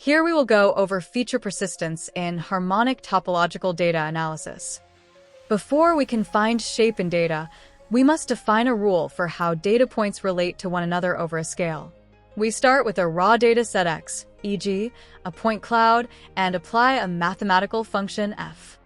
Here we will go over feature persistence in harmonic topological data analysis. Before we can find shape in data, we must define a rule for how data points relate to one another over a scale. We start with a raw data set X, e.g., a point cloud, and apply a mathematical function f.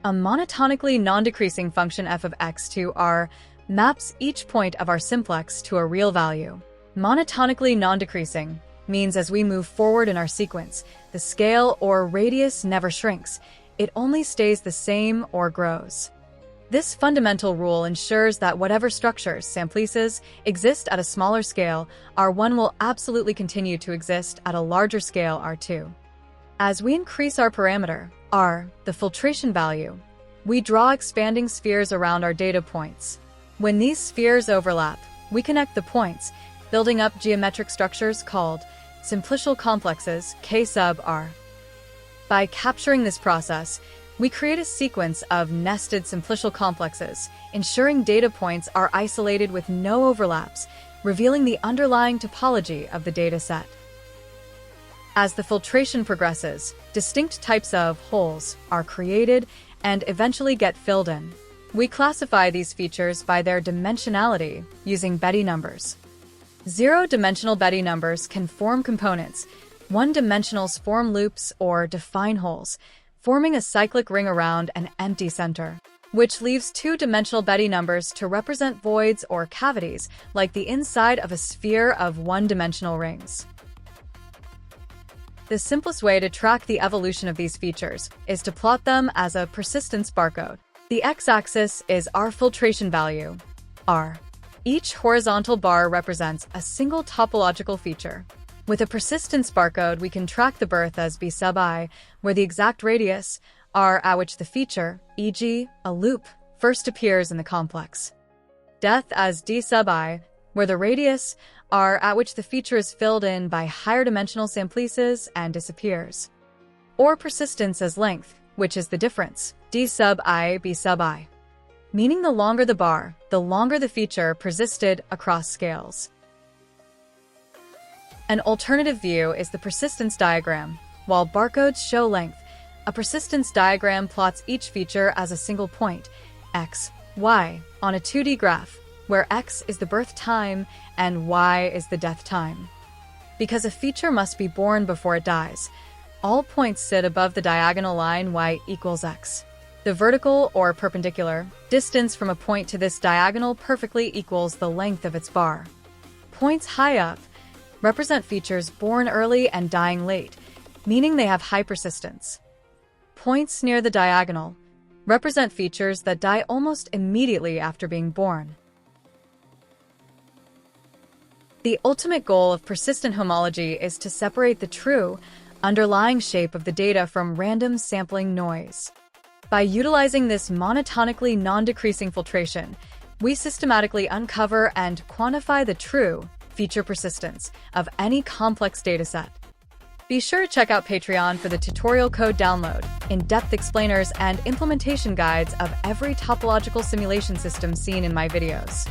A monotonically non-decreasing function f of x to R maps each point of our simplex to a real value. Monotonically non-decreasing means as we move forward in our sequence, the scale or radius never shrinks, it only stays the same or grows. This fundamental rule ensures that whatever structures, samplices, exist at a smaller scale, R1 will absolutely continue to exist at a larger scale, R2. As we increase our parameter, R, the filtration value, we draw expanding spheres around our data points. When these spheres overlap, we connect the points, building up geometric structures called simplicial complexes, K sub R. By capturing this process, we create a sequence of nested simplicial complexes, ensuring data points are isolated with no overlaps, revealing the underlying topology of the data set. As the filtration progresses, distinct types of holes are created and eventually get filled in. We classify these features by their dimensionality using Betti numbers. Zero-dimensional Betti numbers can form components. One-dimensionals form loops or define holes, forming a cyclic ring around an empty center, which leaves two-dimensional Betti numbers to represent voids or cavities, like the inside of a sphere of one-dimensional rings. The simplest way to track the evolution of these features is to plot them as a persistence barcode. The x-axis is our filtration value, R. Each horizontal bar represents a single topological feature. With a persistence barcode, we can track the birth as B sub I, where the exact radius, R, at which the feature, e.g., a loop, first appears in the complex. Death as D sub I, where the radius, R, at which the feature is filled in by higher dimensional samplices and disappears. Or persistence as length, which is the difference, D sub I, B sub I. Meaning the longer the bar, the longer the feature persisted across scales. An alternative view is the persistence diagram. While barcodes show length, a persistence diagram plots each feature as a single point, x, y, on a 2D graph, where x is the birth time and y is the death time. Because a feature must be born before it dies, all points sit above the diagonal line y equals x. The vertical or perpendicular distance from a point to this diagonal perfectly equals the length of its bar. Points high up represent features born early and dying late, meaning they have high persistence. Points near the diagonal represent features that die almost immediately after being born. The ultimate goal of persistent homology is to separate the true, underlying shape of the data from random sampling noise. By utilizing this monotonically non-decreasing filtration, we systematically uncover and quantify the true feature persistence of any complex dataset. Be sure to check out Patreon for the tutorial code download, in-depth explainers, and implementation guides of every topological simulation system seen in my videos.